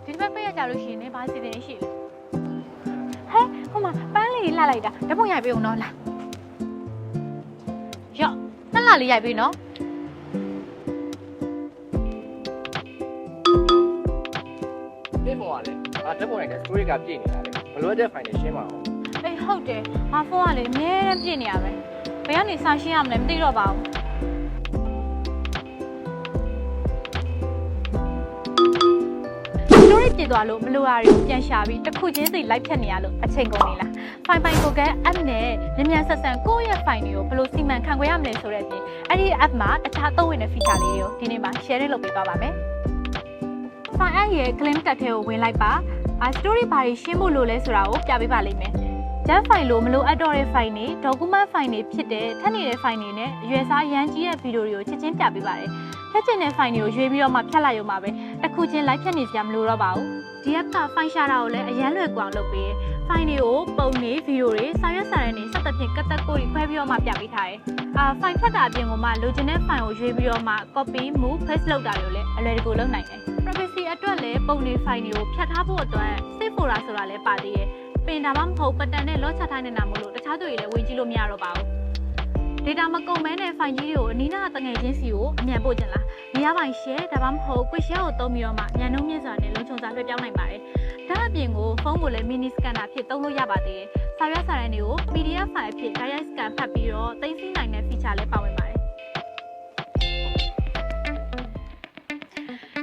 ဒီဘက်ပြရကြလို့ရှိရင်လည်းဘာစီစဉ်နေရှိလဲဟဲ့ဟိုမှာပန်းလေးလှလိုက်တာဓာတ်ပုံရိုက်ပေးဦးနော်လာရော့နှစ်လလေးရိုက်ပေးနော်ပြည့်ပေါ်ပါလေဓာတ်ပုံရိုက်တဲ့ story ကပြည့်နေတာလေမလွဲတဲ့ file ရှင်းပါအောင်အေးဟုတ်တယ်ငါဖုန်းကလေအများနဲ့ပြည့်နေရပဲဘယ်ကနေစာရှင်းရမလဲမသိတော့ပါဘူးပြစ်သွားလို့မလိုအပ်ရပြန်ရှာပြီးတစ်ခုချင်းစီလိုက်ဖြတ်နေရလို့အချိန်ကုန်နေလားဖိုင်ကိုက app နဲ့မြန်ဆက်ဆန်ကိုယ့်ရဲ့ file တွေကိုဘယ်လိုစီမံခန့်ခွဲရမလဲဆိုတဲ့အပြင်အဲ့ဒီ app မှာတခြားသုံးဝင်တဲ့ feature လေးတွေကိုဒီနေ့မှာ sharing လုပ်ပေးသွားပါမယ် file app ရဲ့ claim tag ထဲကိုဝင်လိုက်ပါstory ဘာတွေရှင်းဖို့လိုလဲဆိုတာကိုပြပေးပါလိမ့်မယ် Java file လို့မလိုအပ်တော့တဲ့ file တွေ document file တွေဖြစ်တဲ့ထပ်နေတဲ့ file တွေနဲ့အရွယ်စားရမ်းကြီးတဲ့ video တွေကိုချက်ချင်းပြပေးပါတယ်ဖြတ်ချင်တဲ့ file တွေကိုရွေးပြီးတော့မှဖြတ်လိုက်ရုံပါပဲတစ်ခုချင်း live ဖြတ်နေစရာမလိုတော့ပါဘူးဒီ app က file ရှာတာကိုလည်းအရန်လွယ်ကူအောင်လုပ်ပေးတယ် file တွေကိုပုံတွေ video တွေစာရွက်စာတမ်းတွေစသဖြင့် category ခွဲပြီးတော့မှပြပေးထားတယ်file ဖြတ်တာအပြင်ကမှလိုချင်တဲ့ file ကိုရွေးပြီးတော့မှ copy move paste လုပ်တာတွေကိုလည်းအလွယ်တကူလုပ်နိုင်တယ် privacy အတွက်လည်းပုံတွေ file တွေကိုဖြတ်ထားဖို့အတွက် save folder ဆိုတာလည်းပါသေးတယ်ပင်ဒါမှမဟုတ်ပတ်တန်နဲ့လော့ချထားနေတာမို့လို့တခြားသူတွေလည်းဝင်ကြည့်လို့မရတော့ပါဘူး data မကုန်မဲနဲ့ file ကြီးတွေကိုအနီးနားတငယ်ချင်းစီကိုအမြန်ပို့ချင်လားနေရာပိုင်း share ဒါမှမဟုတ် quick share ကိုသုံးပြီးတော့မှမြန်နှုန်းမြင့်စွာနဲ့လုံခြုံစွာလွှဲပြောင်းနိုင်ပါတယ်ဒါအပြင်ကိုဖုန်းကိုလည်း mini scanner ဖြစ်သုံးလို့ရပါသေးတယ်စာရွက်စာတမ်းတွေကို PDF file အဖြစ် direct scan ဖတ်ပြီးတော့သိမ်းဆည်းနိုင်တဲ့ feature လည်းပါဝင်ပါတယ်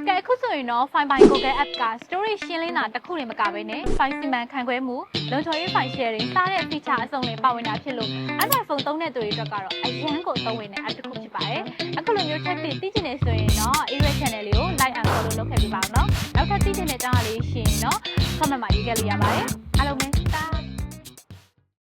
ကဲအခုဆိုရင်တော့ File by Google App က story ရှင်းလင်းတာတစ်ခုတည်းမကဘဲနဲ့ file စီမံခန့်ခွဲမှုလုံခြုံရေး file sharing စတဲ့ feature အစုံတွေပါဝင်တာဖြစ်လို့ Android phone သုံးတဲ့သူတွေအတွက်ကတော့အရန်ကိုသုံးဝင်တဲ့ app တစ်ခုဖြစ်ပါတယ်အခုလိုမျိုး tech တွေသိချင်နေဆိုရင်တော့ Area Channel လေးကို like and follow လုပ်ခဲ့ပေးပါဦးနော်နောက်ထပ်သိချင်တဲ့အကြောင်းအရာလေးရှိရင်တော့ comment မှာရေးခဲ့လို့ရပါတယ်အားလုံးပဲ